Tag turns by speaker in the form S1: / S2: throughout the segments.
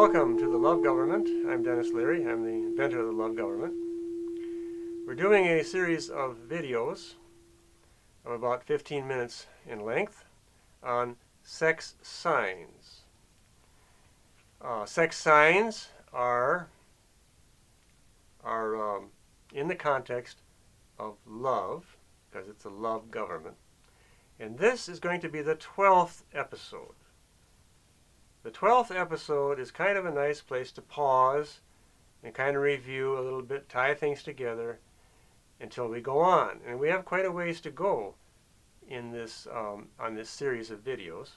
S1: Welcome to the Love Government. I'm Dennis Leary. I'm the inventor of the Love Government. We're doing a series of videos of about 15 minutes in length on sex signs. Sex signs are in the context of love, because it's a love government. And this is going to be the 12th episode. The 12th episode is kind of a nice place to pause and kind of review a little bit, tie things together until we go on. And we have quite a ways to go in this on this series of videos.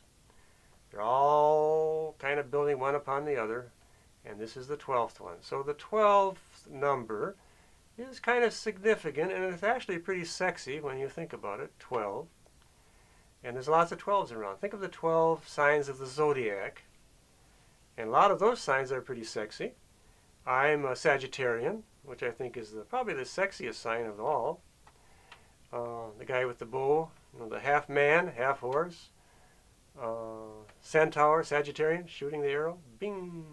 S1: They're all kind of building one upon the other, and this is the 12th one. So the 12th number is kind of significant, and it's actually pretty sexy when you think about it, 12. And there's lots of 12s around. Think of the 12 signs of the zodiac. And a lot of those signs are pretty sexy. I'm a Sagittarian, which I think is probably the sexiest sign of all. The guy with the bow, the half man, half horse. Centaur, Sagittarian, shooting the arrow. Bing!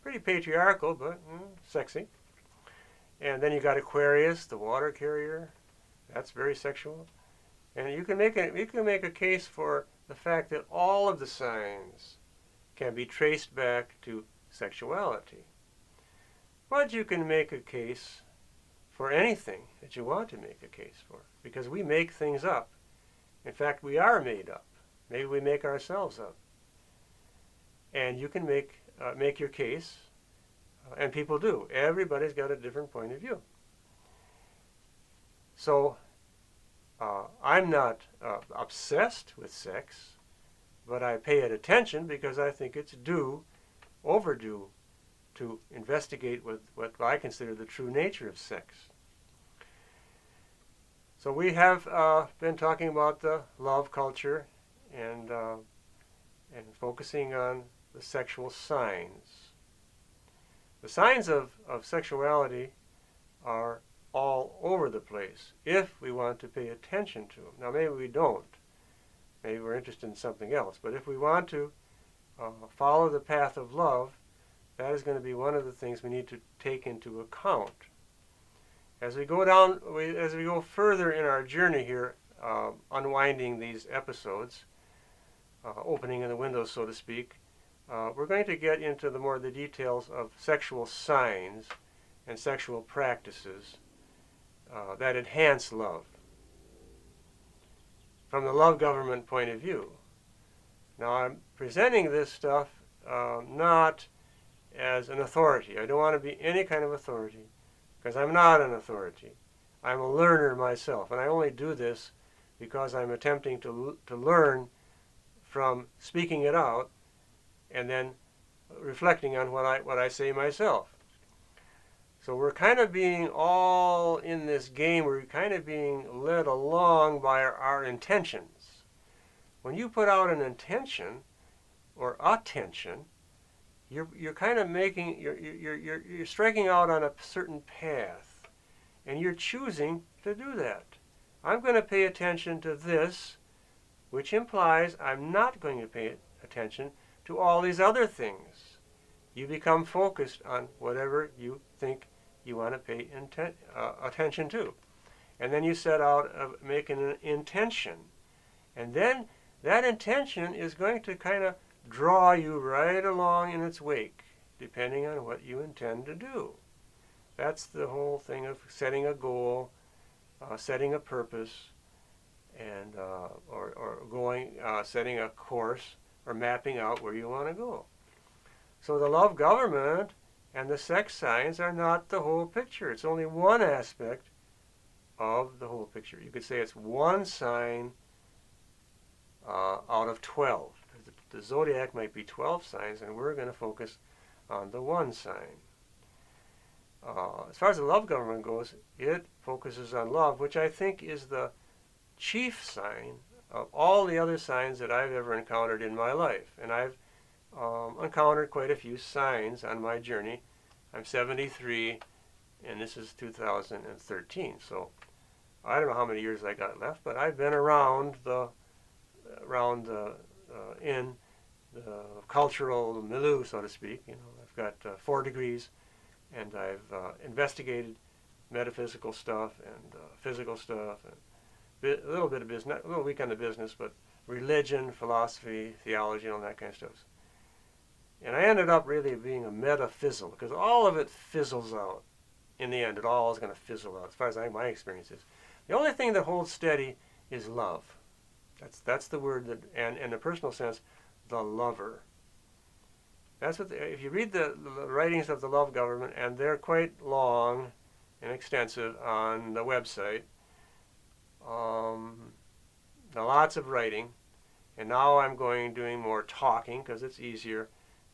S1: Pretty patriarchal, but sexy. And then you got Aquarius, the water carrier. That's very sexual. And you can make a case for the fact that all of the signs can be traced back to sexuality. But you can make a case for anything that you want to make a case for, because we make things up. In fact, we are made up. Maybe we make ourselves up. And you can make your case, and people do. Everybody's got a different point of view. So I'm not obsessed with sex, but I pay it attention because I think it's overdue, to investigate what I consider the true nature of sex. So we have been talking about the love culture and focusing on the sexual signs. The signs of sexuality are all over the place if we want to pay attention to them. Now maybe we don't. Maybe we're interested in something else. But if we want to follow the path of love, that is going to be one of the things we need to take into account. As we go further in our journey here, unwinding these episodes, opening in the windows, so to speak, we're going to get into the details of sexual signs and sexual practices that enhance love from the love government point of view. Now, I'm presenting this stuff not as an authority. I don't want to be any kind of authority, because I'm not an authority. I'm a learner myself, and I only do this because I'm attempting to learn from speaking it out and then reflecting on what I say myself. So we're kind of being all in this game, we're kind of being led along by our intentions. When you put out an intention or attention, you're kind of you're striking out on a certain path, and you're choosing to do that. I'm going to pay attention to this, which implies I'm not going to pay attention to all these other things. You become focused on whatever you think you want to pay attention to. And then you set out making an intention. And then that intention is going to kind of draw you right along in its wake, depending on what you intend to do. That's the whole thing of setting a goal, setting a purpose, and setting a course, or mapping out where you want to go. So the love government and the sex signs are not the whole picture. It's only one aspect of the whole picture. You could say it's one sign out of 12. The zodiac might be 12 signs, and we're going to focus on the one sign. As far as the love government goes, it focuses on love, which I think is the chief sign of all the other signs that I've ever encountered in my life. And I've encountered quite a few signs on my journey. I'm 73, and this is 2013, so I don't know how many years I got left, but I've been around the inn cultural milieu, so to speak. I've got 4 degrees, and I've investigated metaphysical stuff and physical stuff, and a little bit of business, a little weak on the business, but religion, philosophy, theology, and all that kind of stuff. And I ended up really being a metaphysal, because all of it fizzles out. In the end, it all is going to fizzle out, as far as my experience is. The only thing that holds steady is love. That's the word that, and in a personal sense, the lover. That's what. If you read the writings of the love government, and they're quite long and extensive on the website, lots of writing, and now I'm doing more talking because it's easier.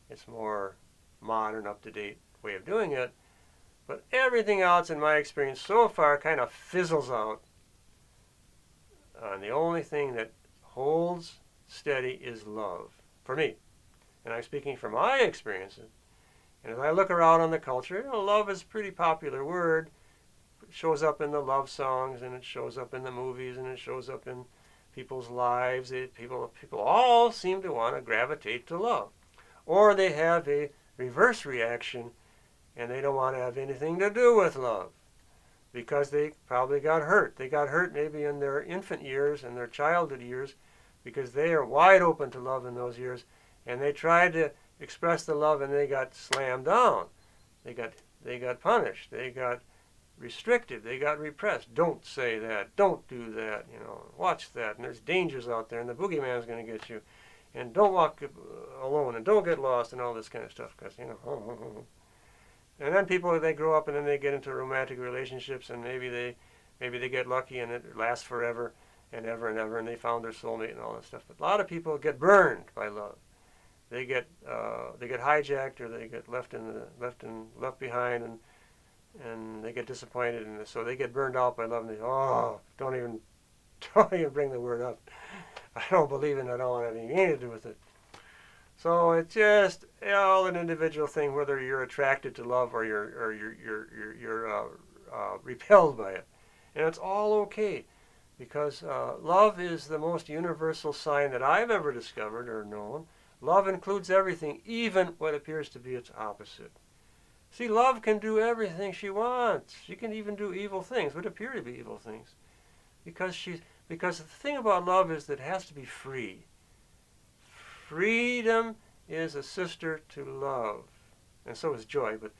S1: It's more modern, up-to-date way of doing it. But everything else, in my experience so far, kind of fizzles out. And the only thing that holds steady is love, for me. And I'm speaking from my experiences. And as I look around on the culture, love is a pretty popular word. It shows up in the love songs, and it shows up in the movies, and it shows up in people's lives. People all seem to want to gravitate to love. Or they have a reverse reaction, and they don't want to have anything to do with love because they probably got hurt. They got hurt maybe in their infant years and their childhood years because they are wide open to love in those years, and they tried to express the love and they got slammed down. They got punished. They got restricted. They got repressed. Don't say that. Don't do that. Watch that. And there's dangers out there, and the boogeyman's going to get you. And don't walk alone, and don't get lost, and all this kind of stuff, because And then people, they grow up and then they get into romantic relationships, and maybe they get lucky and it lasts forever and ever, and they found their soulmate and all that stuff. But a lot of people get burned by love. They get hijacked, or they get left behind, and they get disappointed, and so they get burned out by love. And they don't even bring the word up. I don't believe in it. I don't want anything to do with it. So it's just all an individual thing, whether you're attracted to love or you're repelled by it, and it's all okay, because love is the most universal sign that I've ever discovered or known. Love includes everything, even what appears to be its opposite. See, love can do everything she wants. She can even do evil things, what appear to be evil things, because the thing about love is that it has to be free. Freedom is a sister to love, and so is joy, but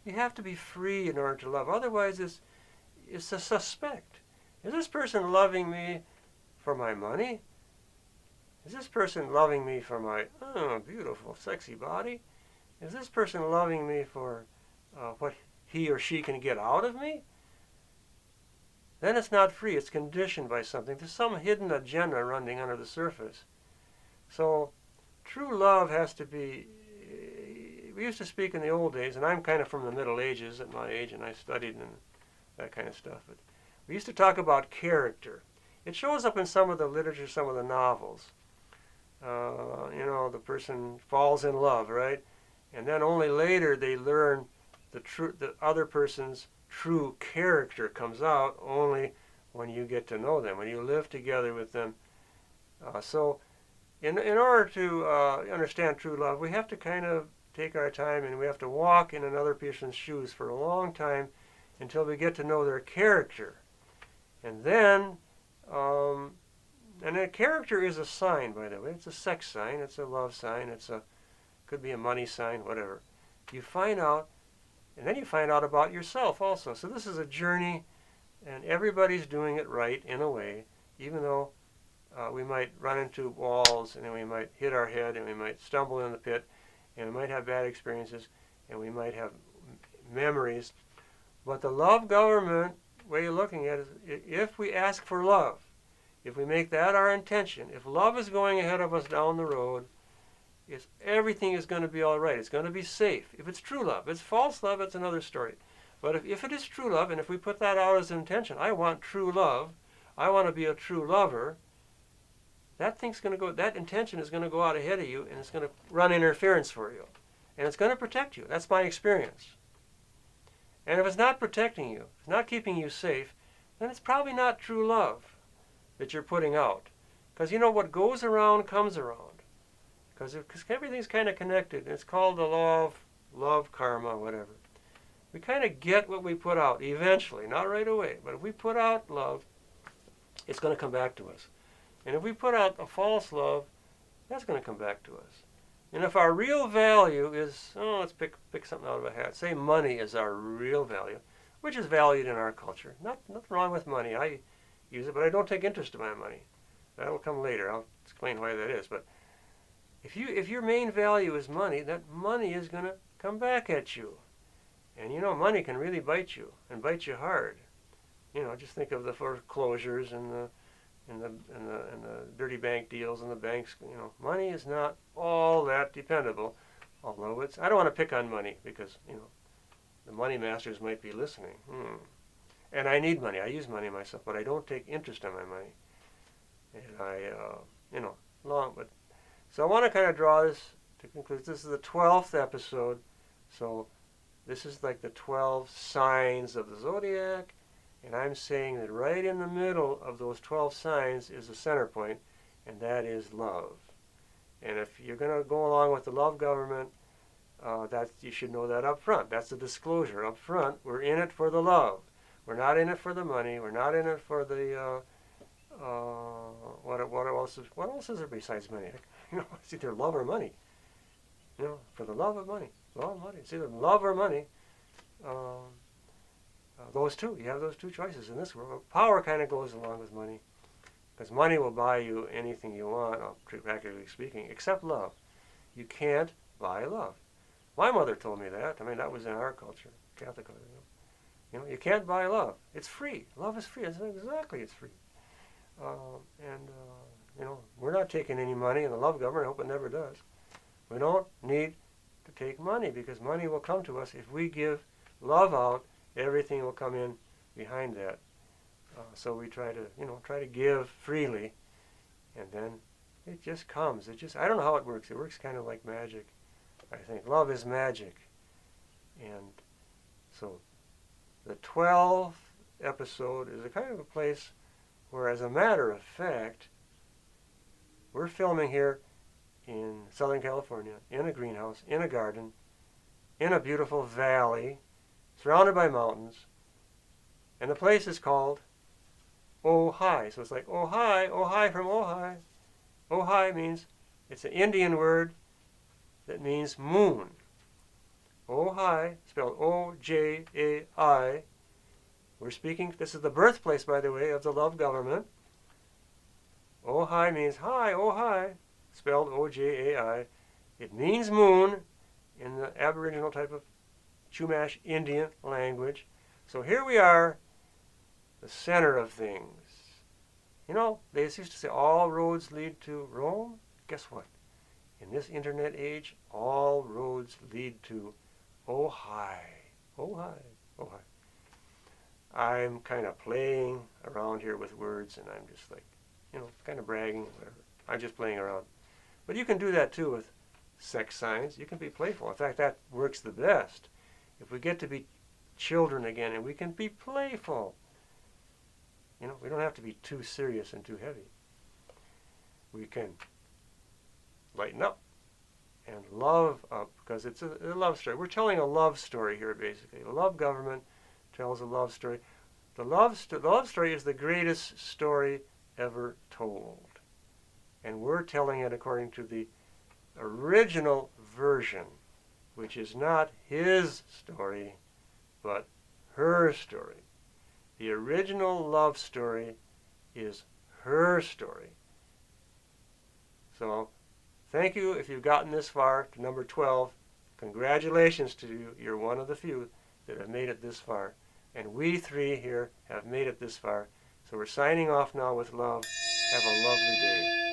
S1: you have to be free in order to love. Otherwise, it's a suspect. Is this person loving me for my money? Is this person loving me for my beautiful, sexy body? Is this person loving me for what he or she can get out of me? Then it's not free. It's conditioned by something. There's some hidden agenda running under the surface. So true love has to be, we used to speak in the old days, and I'm kind of from the Middle Ages at my age, and I studied and that kind of stuff. But we used to talk about character. It shows up in some of the literature, some of the novels. The person falls in love, right? And then only later they learn the other person's true character comes out only when you get to know them, when you live together with them. So in order to understand true love, we have to kind of take our time, and we have to walk in another person's shoes for a long time until we get to know their character. And then, and a character is a sign, by the way. It's a sex sign, it's a love sign, could be a money sign, whatever. You find out, and then you find out about yourself also. So this is a journey, and everybody's doing it right in a way, even though we might run into walls, and then we might hit our head, and we might stumble in the pit, and we might have bad experiences, and we might have memories. But the love government way of looking at it is, if we ask for love, if we make that our intention, if love is going ahead of us down the road, everything is going to be all right. It's going to be safe. If it's true love. If it's false love, it's another story. But if it is true love, and if we put that out as an intention, I want true love, I want to be a true lover, that intention is going to go out ahead of you, and it's going to run interference for you. And it's going to protect you. That's my experience. And if it's not protecting you, it's not keeping you safe, then it's probably not true love that you're putting out. Because what goes around comes around. because everything's kind of connected. It's called the law of love, karma, whatever. We kind of get what we put out eventually, not right away. But if we put out love, it's going to come back to us. And if we put out a false love, that's going to come back to us. And if our real value is, let's pick something out of a hat. Say money is our real value, which is valued in our culture. Nothing wrong with money. I use it, but I don't take interest in my money. That'll come later. I'll explain why that is. But if your main value is money, that money is going to come back at you. And money can really bite you, and bite you hard. Just think of the foreclosures and the dirty bank deals and the banks. Money is not all that dependable. Although I don't want to pick on money because the money masters might be listening. And I need money. I use money myself, but I don't take interest in my money. And so I want to kind of draw this to conclude. This is the 12th episode, so this is like the 12 signs of the zodiac, and I'm saying that right in the middle of those 12 signs is the center point, and that is love. And if you're going to go along with the love government, you should know that up front. That's the disclosure up front. We're in it for the love. We're not in it for the money. We're not in it for the what else is there besides money? It's either love or money. For the love of money. Love money. It's either love or money. Those two. You have those two choices in this world. Power kind of goes along with money, because money will buy you anything you want, practically speaking, except love. You can't buy love. My mother told me that. That was in our culture, Catholic culture. You can't buy love. It's free. Love is free. Exactly, it's free. We're not taking any money in the love government. I hope it never does. We don't need to take money, because money will come to us if we give love out. Everything will come in behind that. So we try to give freely, and then it just comes. I don't know how it works. It works kind of like magic. I think love is magic. And so the 12th episode is a kind of a place where, as a matter of fact, we're filming here in Southern California, in a greenhouse, in a garden, in a beautiful valley, surrounded by mountains, and the place is called Ojai. So it's like Ojai from Ojai. Ojai means, it's an Indian word that means moon. Ojai, spelled O-J-A-I. We're speaking, this is the birthplace, by the way, of the love government. Ojai means hi, Ojai, spelled O-J-A-I. It means moon in the Aboriginal type of Chumash Indian language. So here we are, the center of things. They used to say all roads lead to Rome. Guess what? In this internet age, all roads lead to Ojai. Ojai. Ojai. I'm kind of playing around here with words, and I'm just like, kind of bragging, whatever. I'm just playing around. But you can do that too with sex signs. You can be playful. In fact, that works the best. If we get to be children again, and we can be playful. We don't have to be too serious and too heavy. We can lighten up and love up, because it's a love story. We're telling a love story here, basically. The love government tells a love story. The love story is the greatest story ever told. And we're telling it according to the original version, which is not his story, but her story. The original love story is her story. So, thank you if you've gotten this far to number 12. Congratulations to you. You're one of the few that have made it this far. And we three here have made it this far. So we're signing off now with love. Have a lovely day.